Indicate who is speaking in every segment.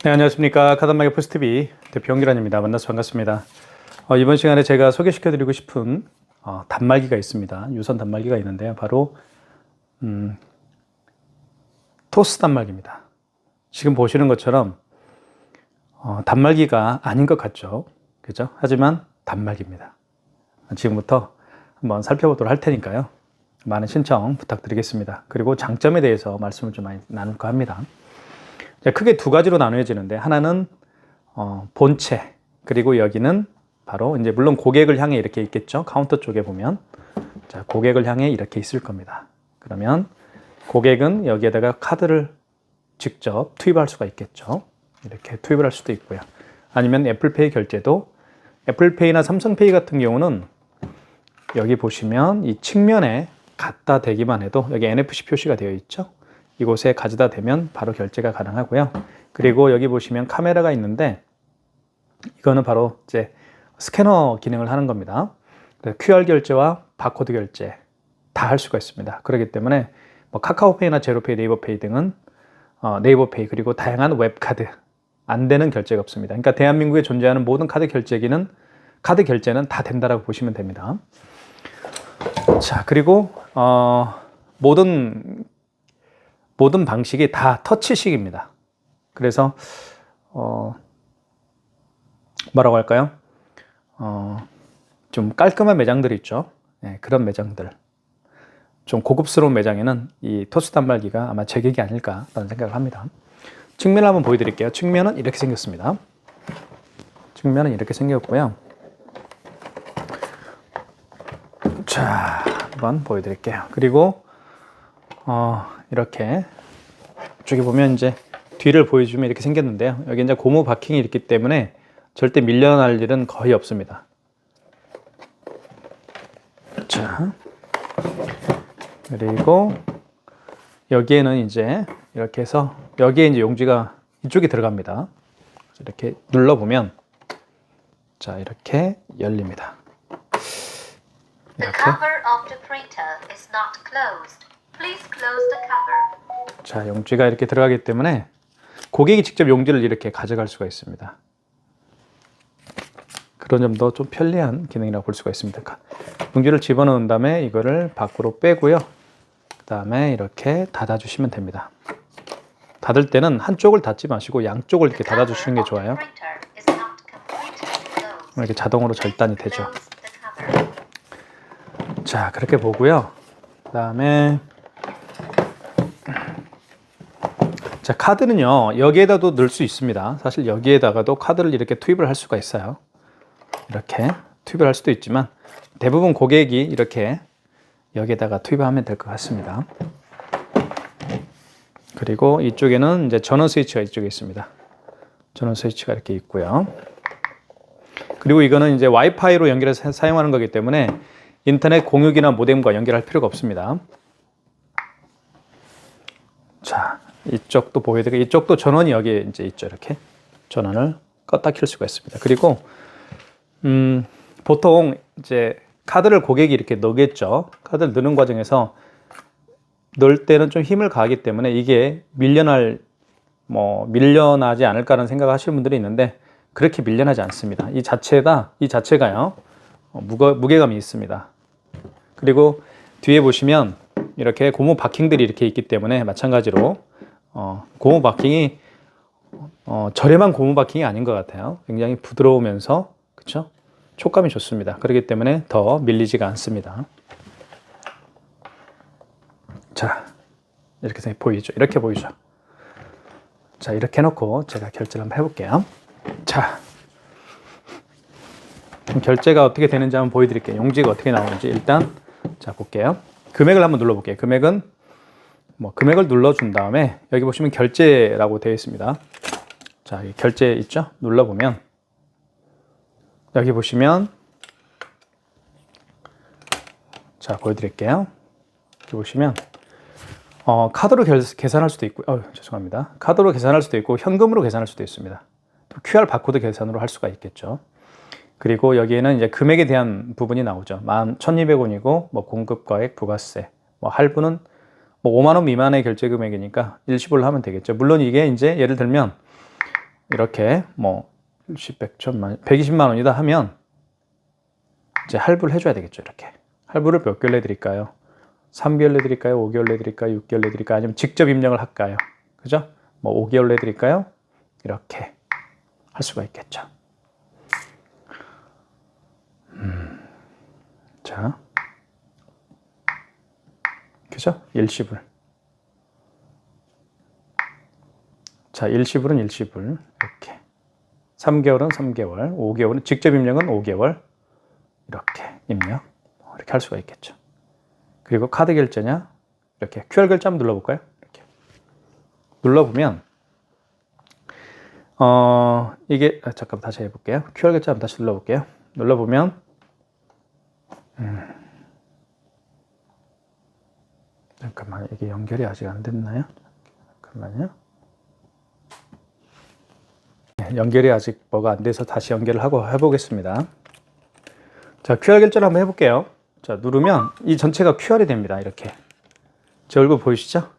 Speaker 1: 네, 안녕하십니까. 카단마켓 포스트비 대표 홍기란입니다. 만나서 반갑습니다. 이번 시간에 제가 소개시켜 드리고 싶은 단말기가 있습니다. 유선 단말기가 있는데요. 바로 토스 단말기입니다. 지금 보시는 것처럼 단말기가 아닌 것 같죠. 그죠? 하지만 단말기입니다. 지금부터 한번 살펴보도록 할 테니까요. 많은 신청 부탁드리겠습니다. 그리고 장점에 대해서 말씀을 좀 많이 나눌까 합니다. 크게 두 가지로 나누어지는데, 하나는 본체, 그리고 여기는 바로 이제 물론 고객을 향해 이렇게 있겠죠. 카운터 쪽에 보면 자, 고객을 향해 이렇게 있을 겁니다. 그러면 고객은 여기에다가 카드를 직접 투입할 수가 있겠죠. 이렇게 투입을 할 수도 있고요. 아니면 애플페이 결제도, 애플페이나 삼성페이 같은 경우는 여기 보시면 이 측면에 갖다 대기만 해도 여기 NFC 표시가 되어 있죠. 이곳에 가져다 대면 바로 결제가 가능하고요. 그리고 여기 보시면 카메라가 있는데, 이거는 바로 이제 스캐너 기능을 하는 겁니다. QR 결제와 바코드 결제 다 할 수가 있습니다. 그렇기 때문에 뭐 카카오페이나 제로페이, 네이버페이 등은 네이버페이, 그리고 다양한 웹카드 안 되는 결제가 없습니다. 그러니까 대한민국에 존재하는 모든 카드 결제는 다 된다라고 보시면 됩니다. 자, 그리고 모든 방식이 다 터치식입니다. 그래서 뭐라고 할까요? 좀 깔끔한 매장들 있죠. 네, 그런 매장들, 좀 고급스러운 매장에는 이 토스 단말기가 아마 제격이 아닐까라는 생각을 합니다. 측면을 한번 보여드릴게요. 측면은 이렇게 생겼습니다. 측면은 이렇게 생겼고요. 자, 한번 보여드릴게요. 그리고 이렇게 이쪽에 보면 이제 뒤를 보여주면 이렇게 생겼는데요. 여기 이제 고무 바킹이 있기 때문에 절대 밀려날 일은 거의 없습니다. 자, 그리고 여기에는 이제 이렇게 해서 여기에 이제 용지가 이쪽에 들어갑니다. 이렇게 눌러보면 자, 이렇게 열립니다. 이렇게. 자, 용지가 이렇게 들어가기 때문에 고객이 직접 용지를 이렇게 가져갈 수가 있습니다. 그런 점도 좀 편리한 기능이라고 볼 수가 있습니다. 용지를 집어넣은 다음에 이거를 밖으로 빼고요. 그 다음에 이렇게 닫아주시면 됩니다. 닫을 때는 한쪽을 닫지 마시고 양쪽을 이렇게 닫아주시는 게 좋아요. 이렇게 자동으로 절단이 되죠. 자, 그렇게 보고요. 그 다음에 자, 카드는요, 여기에다도 넣을 수 있습니다. 사실 여기에다가도 카드를 이렇게 투입을 할 수가 있어요. 이렇게 투입을 할 수도 있지만 대부분 고객이 이렇게 여기에다가 투입하면 될 것 같습니다. 그리고 이쪽에는 이제 전원 스위치가 이쪽에 있습니다. 전원 스위치가 이렇게 있고요. 그리고 이거는 이제 와이파이로 연결해서 사용하는 거기 때문에 인터넷 공유기나 모뎀과 연결할 필요가 없습니다. 자, 이쪽도 보여드리고, 이쪽도 전원이 여기에 이제 있죠. 이렇게 전원을 껐다 켤 수가 있습니다. 그리고 보통 이제 카드를 고객이 이렇게 넣겠죠. 카드를 넣는 과정에서 넣을 때는 좀 힘을 가하기 때문에 이게 밀려나지 않을까라는 생각을 하시는 분들이 있는데, 그렇게 밀려나지 않습니다. 이 자체가요, 무게감이 있습니다. 그리고 뒤에 보시면 이렇게 고무 바킹들이 이렇게 있기 때문에 마찬가지로 고무 바킹이 저렴한 고무 바킹이 아닌 것 같아요. 굉장히 부드러우면서, 그쵸? 촉감이 좋습니다. 그렇기 때문에 더 밀리지가 않습니다. 자, 이렇게 보이죠? 이렇게 보이죠? 자, 이렇게 해놓고 제가 결제를 한번 해볼게요. 자, 결제가 어떻게 되는지 한번 보여드릴게요. 용지가 어떻게 나오는지 일단 자, 볼게요. 금액을 한번 눌러볼게요. 금액을 눌러준 다음에 여기 보시면 결제라고 되어 있습니다. 자, 결제 있죠? 눌러보면 여기 보시면 자, 보여드릴게요. 여기 보시면 카드로 계산할 수도 있고, 죄송합니다. 카드로 계산할 수도 있고 현금으로 계산할 수도 있습니다. 또 QR 바코드 계산으로 할 수가 있겠죠. 그리고 여기에는 이제 금액에 대한 부분이 나오죠. 11,200원이고 뭐 공급과액, 부가세, 뭐 할부는 뭐 5만 원 미만의 결제 금액이니까 일시불로 하면 되겠죠. 물론 이게 이제 예를 들면 이렇게 뭐 10, 100, 1000만, 120만 원이다 하면 이제 할부를 해줘야 되겠죠. 이렇게 할부를 몇 개월 내드릴까요? 3개월 내드릴까요? 5개월 내드릴까요? 6개월 내드릴까요? 아니면 직접 입력을 할까요? 그죠? 뭐 5개월 내드릴까요? 이렇게 할 수가 있겠죠. 자, 그죠? 일시불. 자, 일시불은 일시불. 이렇게. 3개월은 3개월. 5개월은 직접 입력은 5개월. 이렇게 입력. 이렇게 할 수가 있겠죠. 그리고 카드 결제냐? 이렇게 QR 결제 한번 눌러볼까요? 이렇게. 눌러보면, 이게, 잠깐 다시 해볼게요. QR 결제 한번 다시 눌러볼게요. 눌러보면, 잠깐만, 이게 연결이 아직 안 됐나요? 잠깐만요. 네, 연결이 아직 뭐가 안 돼서 다시 연결을 하고 해보겠습니다. 자, QR 결제를 한번 해볼게요. 자, 누르면 이 전체가 QR이 됩니다. 이렇게. 제 얼굴 보이시죠?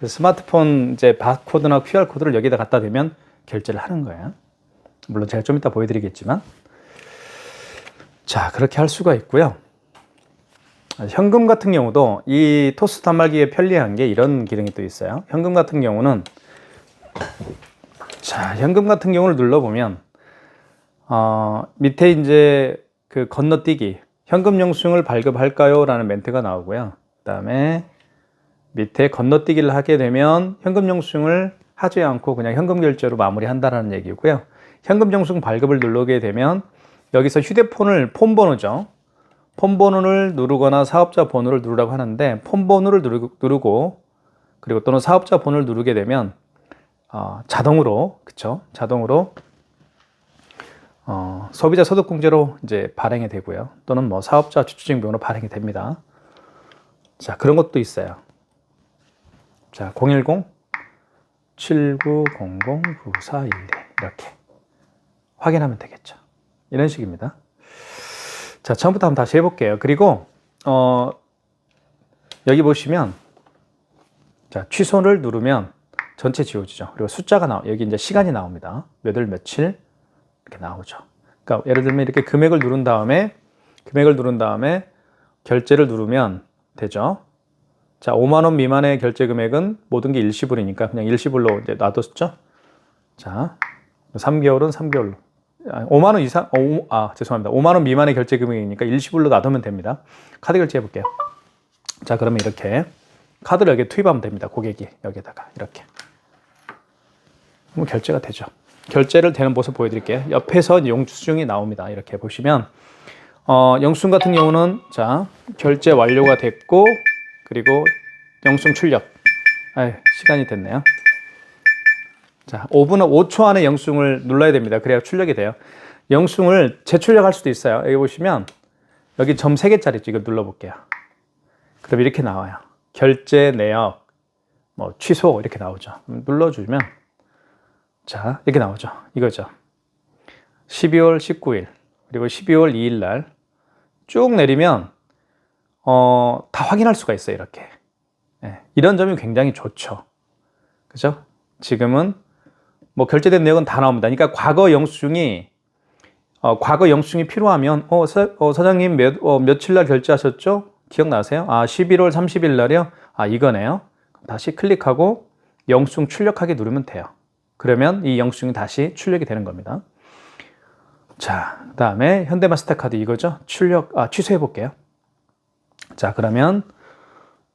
Speaker 1: 스마트폰 이제 바코드나 QR 코드를 여기다 갖다 대면 결제를 하는 거예요. 물론 제가 좀 이따 보여드리겠지만. 자, 그렇게 할 수가 있고요. 현금 같은 경우도 이 토스 단말기에 편리한 게 이런 기능이 또 있어요. 현금 같은 경우는 자, 현금 같은 경우를 눌러보면 밑에 이제 그 건너뛰기 현금 영수증을 발급할까요? 라는 멘트가 나오고요. 그 다음에 밑에 건너뛰기를 하게 되면 현금 영수증을 하지 않고 그냥 현금 결제로 마무리한다는 얘기고요. 현금 영수증 발급을 누르게 되면 여기서 휴대폰을 폰 번호죠. 폰 번호를 누르거나 사업자 번호를 누르라고 하는데 폰 번호를 누르고 그리고 또는 사업자 번호를 누르게 되면 자동으로 그쵸? 자동으로 소비자 소득공제로 이제 발행이 되고요. 또는 뭐 사업자 주주증 비용으로 발행이 됩니다. 자, 그런 것도 있어요. 자, 010-7900-9412 이렇게 확인하면 되겠죠. 이런 식입니다. 자, 처음부터 한번 다시 해볼게요. 그리고 여기 보시면 자, 취소를 누르면 전체 지워지죠. 그리고 숫자가 여기 이제 시간이 나옵니다. 몇 월 며칠 이렇게 나오죠. 그러니까 예를 들면 이렇게 금액을 누른 다음에 결제를 누르면 되죠. 자, 5만 원 미만의 결제 금액은 모든 게 일시불이니까 그냥 일시불로 이제 놔뒀죠. 자, 3개월은 3개월로. 5만 원 이상, 죄송합니다. 5만 원 미만의 결제 금액이니까 일시불로 놔두면 됩니다. 카드 결제 해볼게요. 자, 그러면 이렇게 카드를 여기에 투입하면 됩니다. 고객이 여기다가 이렇게. 그럼 결제가 되죠. 결제를 되는 모습 보여드릴게요. 옆에서 영수증이 나옵니다. 이렇게 보시면 영수증 같은 경우는 자, 결제 완료가 됐고 그리고 영수증 출력. 시간이 됐네요. 자, 5초 안에 영수증을 눌러야 됩니다. 그래야 출력이 돼요. 영수증을 재출력할 수도 있어요. 여기 보시면 여기 점 3개짜리 이거 눌러볼게요. 그럼 이렇게 나와요. 결제 내역, 뭐 취소 이렇게 나오죠. 눌러주면 자, 이렇게 나오죠. 이거죠. 12월 19일 그리고 12월 2일 날 쭉 내리면 다 확인할 수가 있어요. 이렇게. 네, 이런 점이 굉장히 좋죠. 그죠? 지금은 뭐 결제된 내역은 다 나옵니다. 그러니까 과거 영수증이 필요하면 사장님 며칠 날 결제하셨죠? 기억나세요? 11월 30일 날이요? 이거네요. 다시 클릭하고 영수증 출력하기 누르면 돼요. 그러면 이 영수증이 다시 출력이 되는 겁니다. 자, 그 다음에 현대마스터카드 이거죠? 취소해 볼게요. 자, 그러면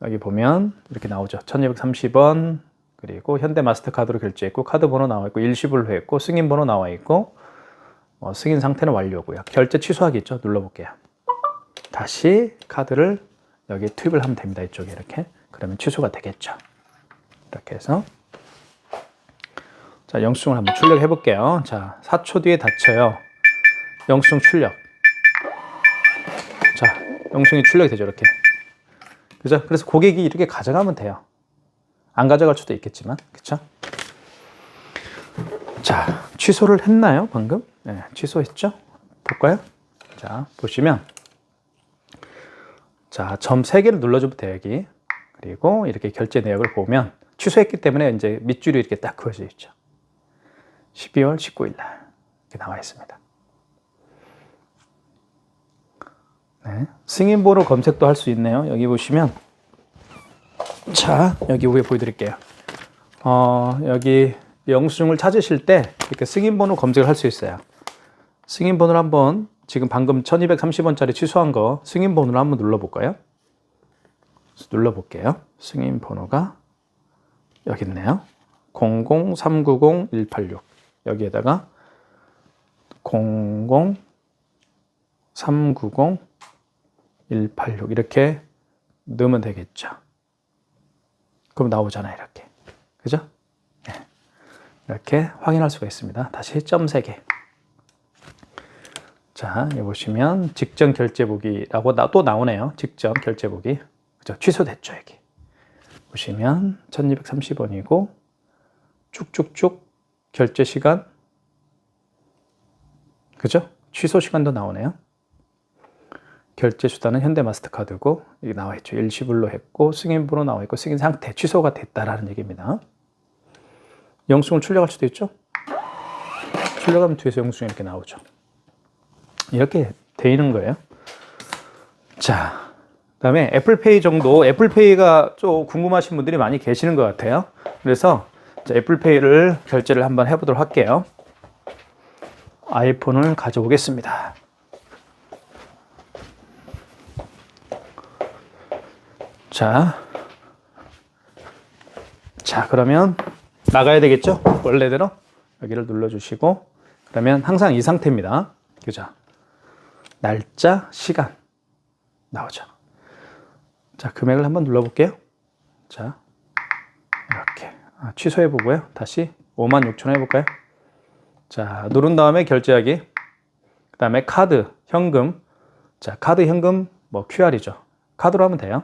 Speaker 1: 여기 보면 이렇게 나오죠. 1230원 그리고 현대마스터카드로 결제했고 카드 번호 나와 있고 일시불로 했고 승인 번호 나와 있고 승인 상태는 완료고요. 결제 취소하기 있죠? 눌러볼게요. 다시 카드를 여기 투입을 하면 됩니다. 이쪽에 이렇게. 그러면 취소가 되겠죠. 이렇게 해서 자, 영수증을 한번 출력해 볼게요. 자, 4초 뒤에 닫혀요. 영수증 출력. 자, 영수증이 출력이 되죠. 이렇게. 그죠? 그래서 고객이 이렇게 가져가면 돼요. 안 가져갈 수도 있겠지만. 그쵸? 자, 취소를 했나요? 방금? 네, 취소했죠? 볼까요? 자, 보시면 자, 점 3개를 눌러주면 돼요. 여기. 그리고 이렇게 결제 내역을 보면 취소했기 때문에 이제 밑줄이 이렇게 딱 그어져 있죠. 12월 19일 날 이렇게 나와 있습니다. 네. 승인번호 검색도 할 수 있네요. 여기 보시면 자, 여기 위에 보여드릴게요. 여기 영수증을 찾으실 때 이렇게 승인번호 검색을 할 수 있어요. 승인번호를 한번 지금 방금 1230원짜리 취소한 거 승인번호를 한번 눌러볼까요? 눌러볼게요. 승인번호가 여기 있네요. 00390-186 여기에다가 00390-186 이렇게 넣으면 되겠죠. 그럼 나오잖아요. 이렇게. 그죠? 네. 이렇게 확인할 수가 있습니다. 다시 점 3개. 자, 여기 보시면 직전 결제 보기라고 또 나오네요. 직전 결제 보기. 그죠? 취소됐죠, 여기. 보시면 1230원이고 쭉쭉쭉 결제 시간. 그죠? 취소 시간도 나오네요. 결제 수단은 현대마스터카드고 여기 나와 있죠. 일시불로 했고 승인번호 나와 있고 승인 상태 취소가 됐다라는 얘기입니다. 영수증을 출력할 수도 있죠. 출력하면 뒤에서 영수증이 이렇게 나오죠. 이렇게 돼 있는 거예요. 자, 그다음에 애플페이 정도, 애플페이가 좀 궁금하신 분들이 많이 계시는 것 같아요. 그래서 애플페이를 결제를 한번 해보도록 할게요. 아이폰을 가져오겠습니다. 자, 그러면 나가야 되겠죠? 원래대로 여기를 눌러주시고 그러면 항상 이 상태입니다. 그죠? 날짜, 시간 나오죠. 자, 금액을 한번 눌러볼게요. 자, 이렇게 취소해보고요. 다시 56,000원 해볼까요? 자, 누른 다음에 결제하기. 그 다음에 카드, 현금. 자, 카드, 현금, 뭐 QR이죠. 카드로 하면 돼요.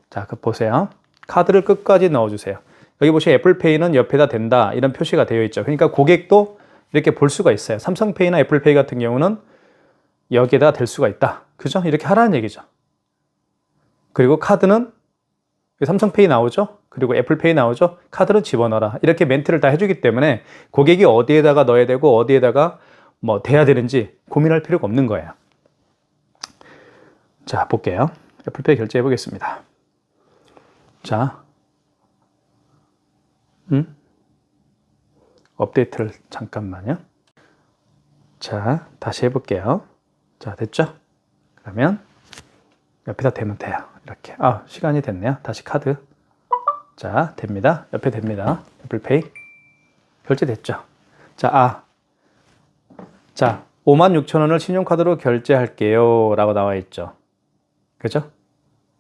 Speaker 1: 자, 보세요. 카드를 끝까지 넣어주세요. 여기 보시면 애플페이는 옆에다 댄다 이런 표시가 되어 있죠. 그러니까 고객도 이렇게 볼 수가 있어요. 삼성페이나 애플페이 같은 경우는 여기에다 댈 수가 있다. 그죠? 이렇게 하라는 얘기죠. 그리고 카드는 삼성페이 나오죠? 그리고 애플페이 나오죠? 카드를 집어넣어라. 이렇게 멘트를 다 해주기 때문에 고객이 어디에다가 넣어야 되고 어디에다가 뭐 대야 되는지 고민할 필요가 없는 거예요. 자, 볼게요. 애플페이 결제해 보겠습니다. 자, 업데이트를 잠깐만요. 자, 다시 해볼게요. 자, 됐죠? 그러면 옆에다 대면 돼요. 이렇게. 시간이 됐네요. 다시 카드. 자, 됩니다. 옆에 됩니다. 애플페이. 결제됐죠? 자, 56,000원을 신용카드로 결제할게요. 라고 나와 있죠. 그죠?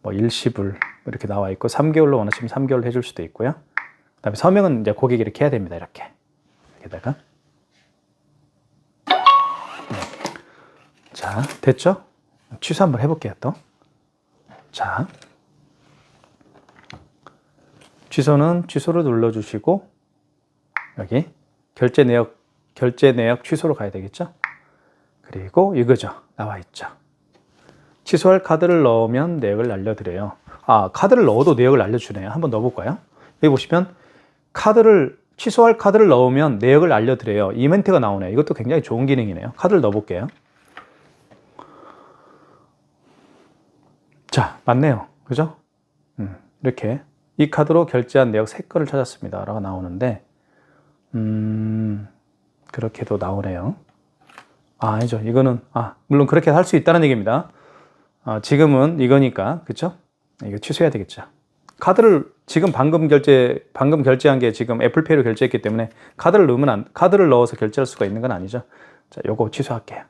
Speaker 1: 뭐 일시불 이렇게 나와 있고 3개월로 원하시면 3개월로 해줄 수도 있고요. 그 다음에 서명은 이제 고객이 이렇게 해야 됩니다. 이렇게. 여기다가. 자, 됐죠? 취소 한번 해볼게요, 또. 자. 취소는 취소를 눌러주시고, 여기 결제 내역 취소로 가야 되겠죠? 그리고 이거죠. 나와 있죠. 취소할 카드를 넣으면 내역을 알려드려요. 카드를 넣어도 내역을 알려주네요. 한번 넣어볼까요? 여기 보시면 취소할 카드를 넣으면 내역을 알려드려요. 이 멘트가 나오네요. 이것도 굉장히 좋은 기능이네요. 카드를 넣어볼게요. 자, 맞네요. 그죠? 이렇게 이 카드로 결제한 내역 3건을 찾았습니다. 라고 나오는데, 그렇게도 나오네요. 아니죠. 이거는, 물론 그렇게 할 수 있다는 얘기입니다. 지금은 이거니까, 그쵸? 이거 취소해야 되겠죠. 카드를, 지금 방금 결제한 게 지금 애플페이로 결제했기 때문에 카드를 넣어서 결제할 수가 있는 건 아니죠. 자, 요거 취소할게요.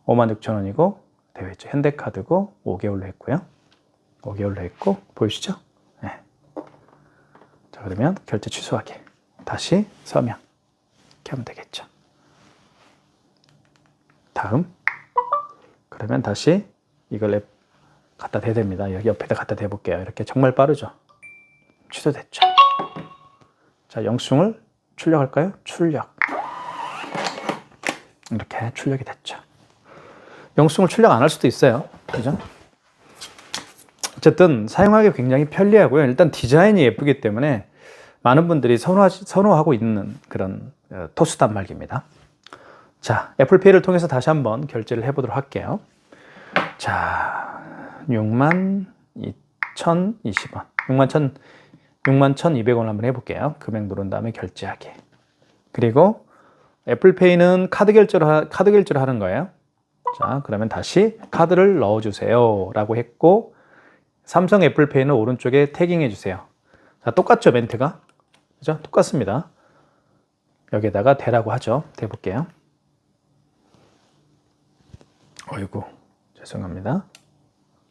Speaker 1: 56,000원이고, 되어 있죠. 현대카드고, 5개월로 했고요. 5개월로 했고, 보이시죠? 네. 자, 그러면 결제 취소하기. 다시 서명. 이렇게 하면 되겠죠. 다음. 그러면 다시 이걸 갖다 대됩니다. 여기 옆에다 갖다 대볼게요. 이렇게 정말 빠르죠? 취소됐죠? 자, 영수증을 출력할까요? 출력. 이렇게 출력이 됐죠. 영수증을 출력 안 할 수도 있어요. 그죠? 어쨌든 사용하기 굉장히 편리하고요. 일단 디자인이 예쁘기 때문에 많은 분들이 선호하고 있는 그런 토스 단말기입니다. 자, 애플페이를 통해서 다시 한번 결제를 해보도록 할게요. 자, 62,020원. 61,200원 한번 해볼게요. 금액 누른 다음에 결제하기. 그리고 애플페이는 카드 결제로 하는 거예요. 자, 그러면 다시 카드를 넣어주세요 라고 했고, 삼성 애플페이는 오른쪽에 태깅해 주세요. 자, 똑같죠, 멘트가? 그죠? 똑같습니다. 여기에다가 대라고 하죠. 대볼게요. 어이구, 죄송합니다.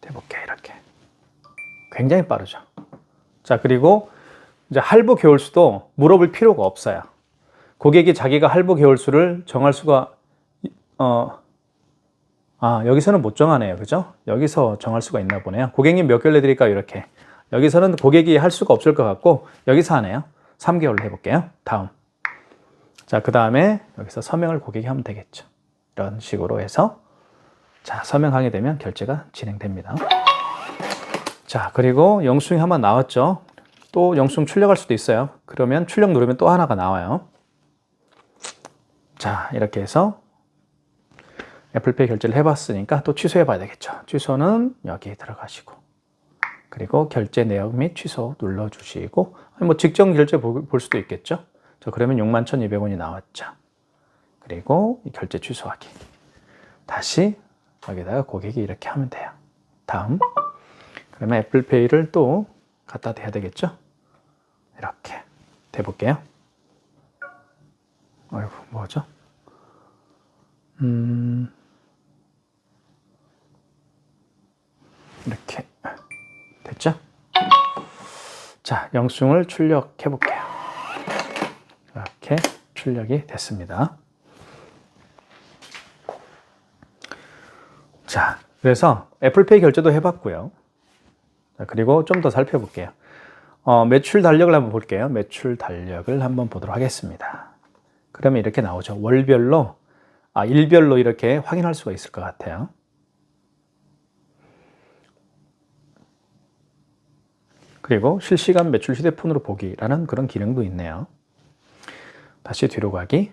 Speaker 1: 대볼게요, 이렇게. 굉장히 빠르죠. 자, 그리고 이제 할부 개월수도 물어볼 필요가 없어요. 고객이 자기가 할부 개월수를 정할 수가, 여기서는 못 정하네요. 그죠? 여기서 정할 수가 있나 보네요. 고객님 몇 개월 내드릴까요? 이렇게. 여기서는 고객이 할 수가 없을 것 같고, 여기서 하네요. 3개월로 해볼게요. 다음. 자, 그 다음에 여기서 서명을 고객이 하면 되겠죠. 이런 식으로 해서, 자, 서명하게 되면 결제가 진행됩니다. 자, 그리고 영수증이 한번 나왔죠. 또 영수증 출력할 수도 있어요. 그러면 출력 누르면 또 하나가 나와요. 자, 이렇게 해서 애플페이 결제를 해봤으니까 또 취소해 봐야 되겠죠. 취소는 여기에 들어가시고, 그리고 결제 내역 및 취소 눌러주시고, 뭐 직전 결제 볼 수도 있겠죠. 자, 그러면 61,200원이 나왔죠. 그리고 이 결제 취소하기. 다시 여기다가 고객이 이렇게 하면 돼요. 다음. 그러면 애플페이를 또 갖다 대야 되겠죠. 이렇게 대볼게요. 아이고, 뭐죠? 이렇게 됐죠? 자, 영수증을 출력해 볼게요. 이렇게 출력이 됐습니다. 자, 그래서 애플페이 결제도 해봤고요. 자, 그리고 좀 더 살펴볼게요. 매출 달력을 한번 볼게요. 매출 달력을 한번 보도록 하겠습니다. 그러면 이렇게 나오죠. 월별로, 일별로 이렇게 확인할 수가 있을 것 같아요. 그리고 실시간 매출 휴대폰으로 보기라는 그런 기능도 있네요. 다시 뒤로 가기.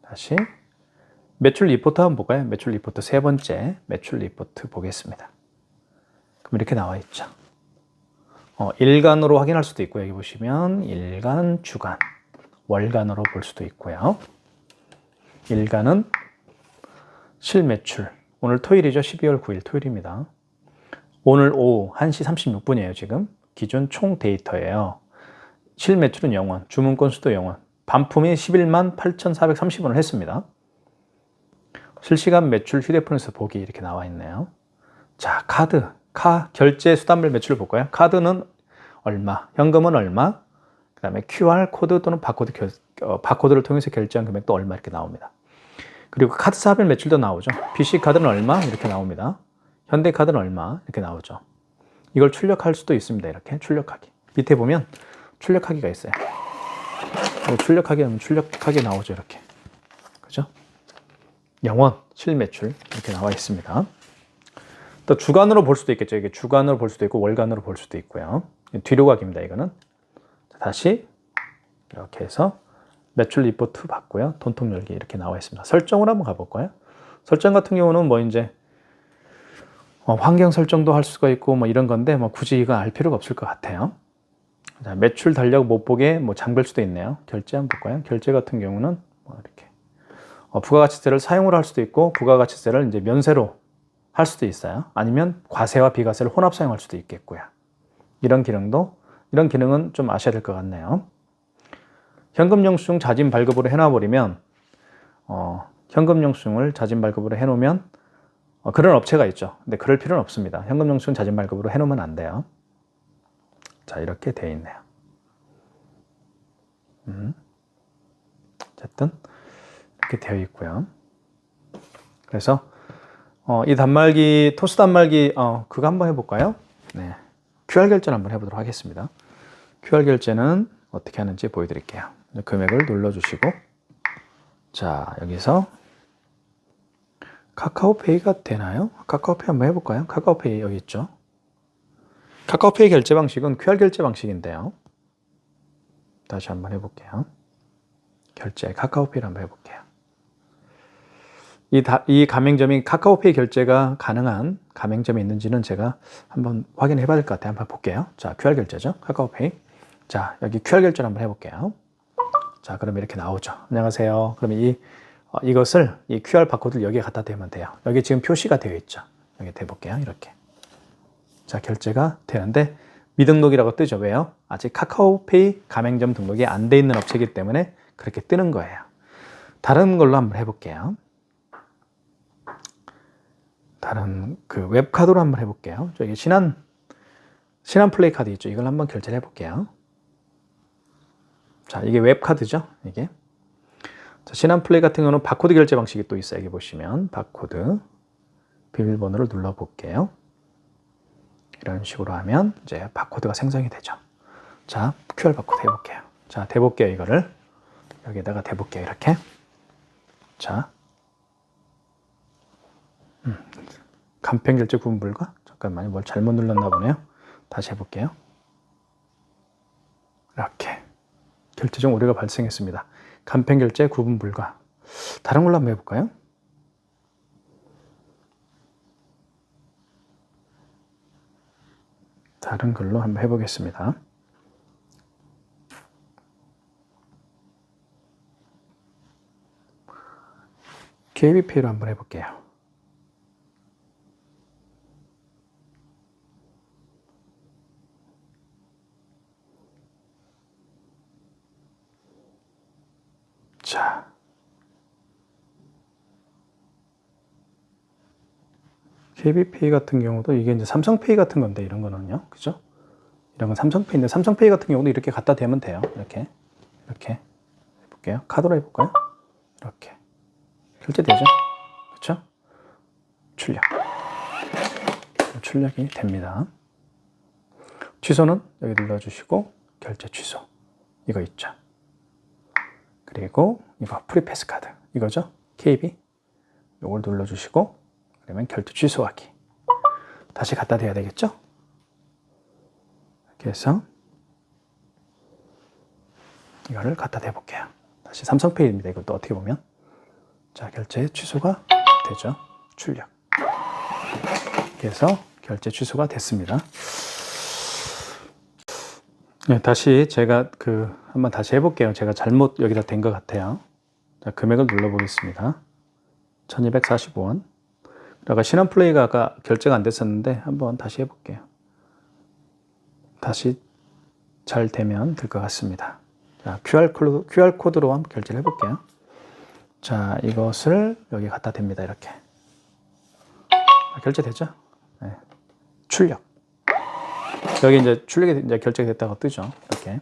Speaker 1: 다시 매출 리포트 한번 볼까요? 매출 리포트 세 번째 매출 리포트 보겠습니다. 그럼 이렇게 나와 있죠. 일간으로 확인할 수도 있고, 여기 보시면 일간, 주간, 월간으로 볼 수도 있고요. 일간은 실매출. 오늘 토요일이죠. 12월 9일 토요일입니다. 오늘 오후 1시 36분이에요. 지금 기준 총 데이터예요. 실매출은 0원, 주문 건수도 0원, 반품이 11만 8,430원을 했습니다. 실시간 매출 휴대폰에서 보기 이렇게 나와 있네요. 자, 결제 수단별 매출을 볼까요? 카드는 얼마, 현금은 얼마, 그 다음에 QR코드 또는 바코드를 통해서 결제한 금액도 얼마 이렇게 나옵니다. 그리고 카드사별 매출도 나오죠. BC카드는 얼마 이렇게 나옵니다. 현대카드는 얼마 이렇게 나오죠. 이걸 출력할 수도 있습니다. 이렇게 출력하기. 밑에 보면 출력하기가 있어요. 출력하기 하면 출력하기 나오죠. 이렇게. 그죠? 영원, 실매출 이렇게 나와 있습니다. 또 주간으로 볼 수도 있겠죠. 이게 주간으로 볼 수도 있고 월간으로 볼 수도 있고요. 뒤로 가기입니다. 이거는. 다시 이렇게 해서 매출 리포트 받고요. 돈통 열기 이렇게 나와 있습니다. 설정을 한번 가볼까요? 설정 같은 경우는 뭐 이제 환경 설정도 할 수가 있고 뭐 이런 건데 뭐 굳이 이건 알 필요가 없을 것 같아요. 자, 매출 달력 못 보게 뭐 잠글 수도 있네요. 결제 한번 볼까요? 결제 같은 경우는 뭐 이렇게 부가가치세를 사용을 할 수도 있고 부가가치세를 이제 면세로 할 수도 있어요. 아니면 과세와 비과세를 혼합 사용할 수도 있겠고요. 이런 기능은 좀 아셔야 될 것 같네요. 현금 영수증 자진 발급으로 해놔버리면 현금 영수증을 자진 발급으로 해놓으면 그런 업체가 있죠. 근데 그럴 필요는 없습니다. 현금 영수증 자진 발급으로 해놓으면 안 돼요. 자, 이렇게 돼 있네요. 어쨌든 이렇게 되어 있고요. 그래서 이 단말기, 토스 단말기 그거 한번 해볼까요? 네, QR 결제를 한번 해보도록 하겠습니다. QR 결제는 어떻게 하는지 보여드릴게요. 금액을 눌러주시고, 자, 여기서 카카오페이가 되나요? 카카오페이 한번 해볼까요? 카카오페이 여기 있죠. 카카오페이 결제 방식은 QR 결제 방식인데요. 다시 한번 해볼게요. 결제 카카오페이를 한번 해볼게요. 이 가맹점이 카카오페이 결제가 가능한 가맹점이 있는지는 제가 한번 확인해 봐야 될 것 같아요. 한번 볼게요. 자, QR 결제죠. 카카오페이. 자, 여기 QR 결제를 한번 해볼게요. 자, 그러면 이렇게 나오죠. 안녕하세요. 그러면 이것을 이 QR 바코드를 여기에 갖다 대면 돼요. 여기 지금 표시가 되어 있죠. 여기 대볼게요. 이렇게. 자, 결제가 되는데 미등록이라고 뜨죠. 왜요? 아직 카카오페이 가맹점 등록이 안 돼 있는 업체이기 때문에 그렇게 뜨는 거예요. 다른 걸로 한번 해볼게요. 다른 그 웹카드로 한번 해볼게요. 저기 신한플레이 카드 있죠. 이걸 한번 결제를 해볼게요. 자, 이게 웹카드죠. 이게. 자, 신한플레이 같은 경우는 바코드 결제 방식이 또 있어요. 여기 보시면 바코드 비밀번호를 눌러볼게요. 이런 식으로 하면 이제 바코드가 생성이 되죠. 자, QR 바코드 해볼게요. 자, 대볼게요. 이거를 여기다가 대볼게요. 이렇게. 자, 간편 결제 구분 불가? 잠깐만요. 뭘 잘못 눌렀나 보네요. 다시 해볼게요. 이렇게 결제 중 오류가 발생했습니다. 간편 결제 구분 불가. 다른 걸로 한번 해볼까요? 다른 걸로 한번 해보겠습니다. KB페이로 한번 해볼게요. 자, KB페이 같은 경우도 이게 이제 삼성페이 같은 건데 이런 거는요, 그죠? 이런 건 삼성페이인데 삼성페이 같은 경우도 이렇게 갖다 대면 돼요. 이렇게 해볼게요. 카드로 해볼까요? 이렇게 결제되죠? 그렇죠? 출력이 됩니다. 취소는 여기 눌러주시고 결제 취소 이거 있죠. 그리고 이거 프리패스 카드 이거죠. KB 이걸 눌러주시고 그러면 결제 취소하기 다시 갖다 대야 되겠죠. 이렇게 해서 이거를 갖다 대볼게요. 다시 삼성페이입니다. 이것도 어떻게 보면 자, 결제 취소가 되죠. 출력 이렇게 해서 결제 취소가 됐습니다. 네, 다시 제가 한번 다시 해볼게요. 제가 잘못 여기다 댄 것 같아요. 자, 금액을 눌러보겠습니다. 1245원. 아까 신한플레이가 아까 결제가 안 됐었는데 한번 다시 해볼게요. 다시 잘 되면 될 것 같습니다. 자, QR코드로 한번 결제를 해볼게요. 자, 이것을 여기 갖다 댑니다. 이렇게. 결제되죠? 네. 출력. 여기 이제 출력이 이제 결제가 됐다고 뜨죠. 이렇게.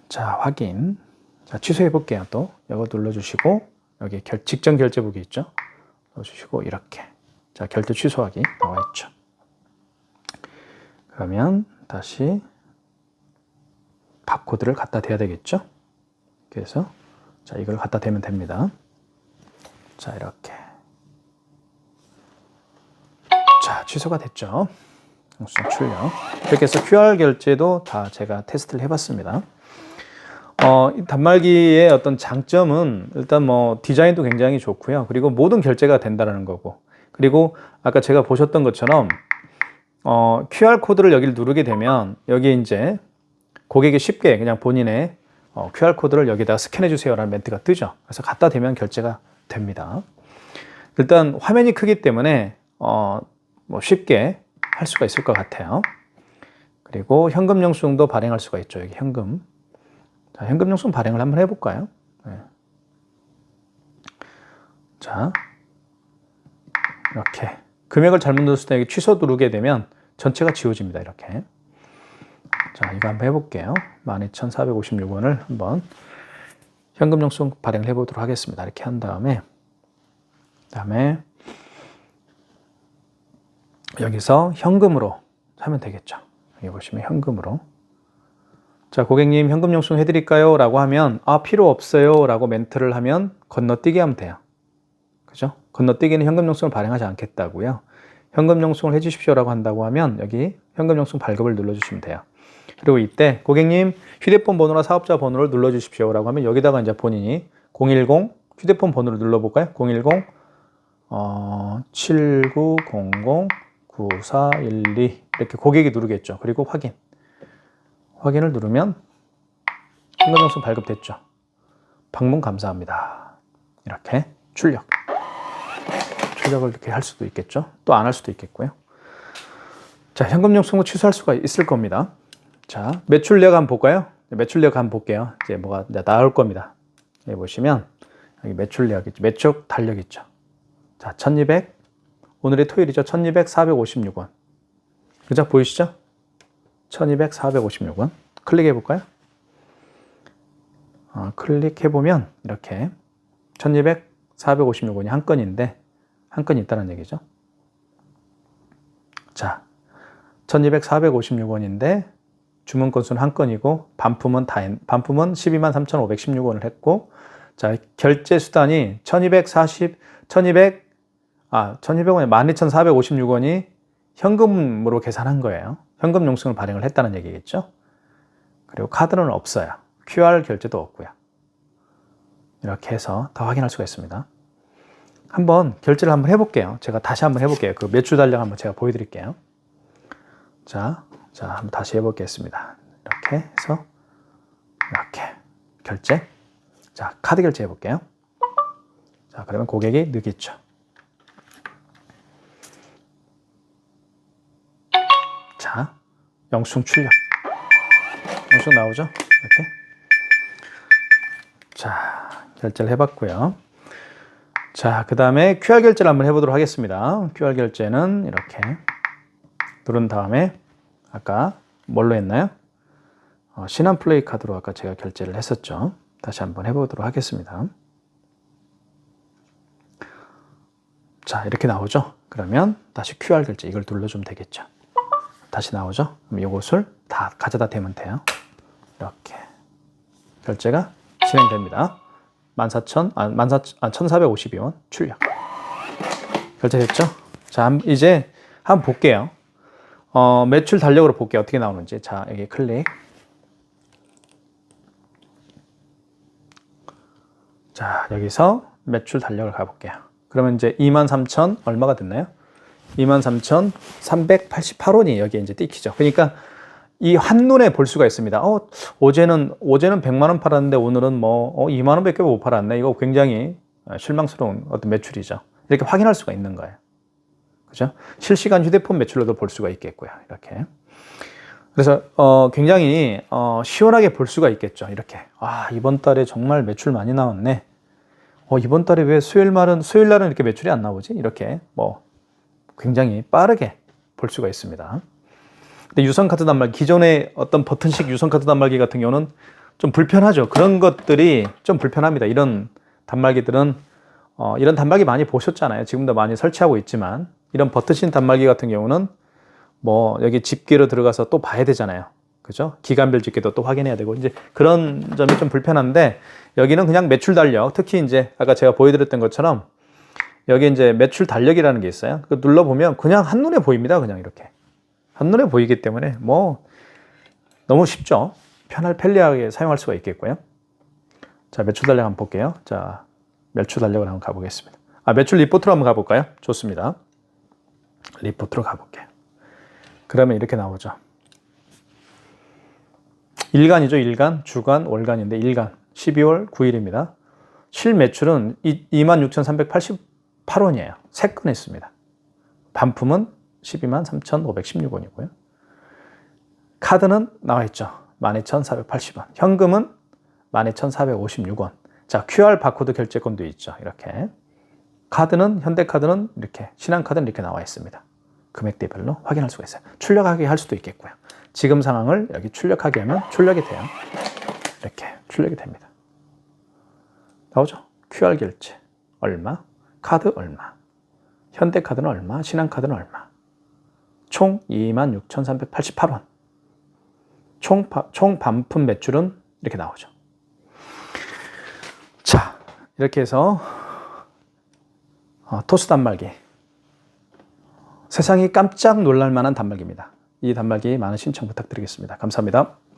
Speaker 1: 자, 확인. 자, 취소해 볼게요. 또 이거 눌러주시고 여기 직전 결제북이 있죠. 넣어주시고 이렇게. 자, 결제 취소하기 나와 있죠. 그러면 다시 바코드를 갖다 대야 되겠죠. 그래서 자, 이걸 갖다 대면 됩니다. 자, 이렇게. 자, 취소가 됐죠. 영수증 출력. 이렇게 해서 QR 결제도 다 제가 테스트를 해봤습니다. 이 단말기의 어떤 장점은 일단 뭐 디자인도 굉장히 좋고요. 그리고 모든 결제가 된다는 거고. 그리고 아까 제가 보셨던 것처럼 QR 코드를 여기를 누르게 되면 여기 이제 고객이 쉽게 그냥 본인의 QR 코드를 여기다가 스캔해 주세요라는 멘트가 뜨죠. 그래서 갖다 대면 결제가 됩니다. 일단 화면이 크기 때문에 뭐 쉽게 할 수가 있을 것 같아요. 그리고 현금 영수증도 발행할 수가 있죠. 여기 현금. 자, 현금 영수증 발행을 한번 해볼까요? 네. 자, 이렇게 금액을 잘못 넣었을 때 여기 취소 누르게 되면 전체가 지워집니다. 이렇게. 자, 이거 한번 해볼게요. 12,456원을 한번 현금 영수증 발행을 해보도록 하겠습니다. 이렇게 한 다음에 여기서 현금으로 하면 되겠죠. 여기 보시면 현금으로. 자, 고객님 현금 영수증 해드릴까요? 라고 하면 필요 없어요 라고 멘트를 하면 건너뛰기 하면 돼요. 그죠? 건너뛰기는 현금 영수증을 발행하지 않겠다고요. 현금 영수증을 해주십시오 라고 한다고 하면 여기 현금 영수증 발급을 눌러주시면 돼요. 그리고 이때 고객님 휴대폰 번호나 사업자 번호를 눌러주십시오라고 하면 여기다가 이제 본인이 010 휴대폰 번호를 눌러볼까요? 010 7900-9412 이렇게 고객이 누르겠죠. 그리고 확인을 누르면 현금영수증 발급됐죠. 방문 감사합니다. 이렇게 출력을 이렇게 할 수도 있겠죠. 또 안 할 수도 있겠고요. 자, 현금영수증도 취소할 수가 있을 겁니다. 자, 매출력 한번 볼까요? 매출력 한번 볼게요. 이제 뭐가 이제 나올 겁니다. 여기 보시면 여기 매출력 있죠. 매출 달력 있죠. 자, 1200 오늘이 토요일이죠. 1200 456원. 그죠? 보이시죠? 1200 456원. 클릭해 볼까요? 클릭해 보면 이렇게 1200 456원이 한 건인데 한 건이 있다는 얘기죠. 자, 1200 456원인데 주문 건수는 한 건이고 반품은 12만 3,516원을 했고, 자, 결제 수단이 1200원에 12,456원이 현금으로 계산한 거예요. 현금 용수증을 발행을 했다는 얘기겠죠. 그리고 카드는 없어요. QR 결제도 없고요. 이렇게 해서 다 확인할 수가 있습니다. 한번 결제를 한번 해볼게요. 제가 다시 한번 해볼게요. 그 매출 달력 한번 제가 보여드릴게요. 자, 한번 다시 해보겠습니다. 이렇게 해서 이렇게 결제. 자, 카드 결제 해볼게요. 자, 그러면 고객이 느끼죠. 자, 영수증 출력. 영수증 나오죠? 이렇게. 자, 결제를 해봤고요. 자, 그 다음에 QR 결제를 한번 해보도록 하겠습니다. QR 결제는 이렇게 누른 다음에 아까 뭘로 했나요? 신한플레이 카드로 아까 제가 결제를 했었죠. 다시 한번 해보도록 하겠습니다. 자, 이렇게 나오죠. 그러면 다시 QR 결제 이걸 눌러주면 되겠죠. 다시 나오죠. 그럼 이것을 다 가져다 대면 돼요. 이렇게 결제가 진행됩니다. 1,452원 출력. 결제됐죠? 자, 이제 한번 볼게요. 매출 달력으로 볼게요. 어떻게 나오는지. 자, 여기 클릭. 자, 여기서 매출 달력을 가볼게요. 그러면 이제 23,000 얼마가 됐나요? 23,388원이 여기에 이제 띄키죠. 그러니까 이 한눈에 볼 수가 있습니다. 어제는 100만 원 팔았는데 오늘은 2만 원밖에 못 팔았네. 이거 굉장히 실망스러운 어떤 매출이죠. 이렇게 확인할 수가 있는 거예요. 그죠? 실시간 휴대폰 매출로도 볼 수가 있겠고요. 이렇게. 그래서 굉장히 시원하게 볼 수가 있겠죠. 이렇게. 이번 달에 정말 매출 많이 나왔네. 이번 달에 왜 수요일 날은 이렇게 매출이 안 나오지? 이렇게 굉장히 빠르게 볼 수가 있습니다. 근데 유선카드 단말기, 기존의 어떤 버튼식 유선카드 단말기 같은 경우는 좀 불편하죠. 그런 것들이 좀 불편합니다. 이런 단말기들은 이런 단말기 많이 보셨잖아요. 지금도 많이 설치하고 있지만 이런 버튼식 단말기 같은 경우는 여기 집계로 들어가서 또 봐야 되잖아요. 그죠? 기간별 집계도 또 확인해야 되고 이제 그런 점이 좀 불편한데, 여기는 그냥 매출 달력, 특히 이제 아까 제가 보여드렸던 것처럼 여기 이제 매출 달력이라는 게 있어요. 그 눌러보면 그냥 한눈에 보입니다. 그냥 이렇게. 한눈에 보이기 때문에 너무 쉽죠. 편리하게 사용할 수가 있겠고요. 자, 매출 달력 한번 볼게요. 자, 매출 달력을 한번 가보겠습니다. 매출 리포트로 한번 가볼까요? 좋습니다. 리포트로 가볼게요. 그러면 이렇게 나오죠. 일간이죠. 일간, 주간, 월간인데 일간 12월 9일입니다. 실매출은 26,388원이에요. 3건 했습니다. 반품은 12만 3,516원이고요. 카드는 나와 있죠. 12,480원. 현금은 12,456원. 자, QR 바코드 결제권도 있죠. 이렇게. 현대카드는 이렇게, 신한카드는 이렇게 나와 있습니다. 금액대별로 확인할 수가 있어요. 출력하게 할 수도 있겠고요. 지금 상황을 여기 출력하게 하면 출력이 돼요. 이렇게 출력이 됩니다. 나오죠? QR 결제 얼마, 카드 얼마, 현대카드는 얼마, 신한카드는 얼마. 총 26,388원. 총 반품 매출은 이렇게 나오죠. 자, 이렇게 해서 토스 단말기. 세상이 깜짝 놀랄 만한 단말기입니다. 이 단말기 많은 신청 부탁드리겠습니다. 감사합니다.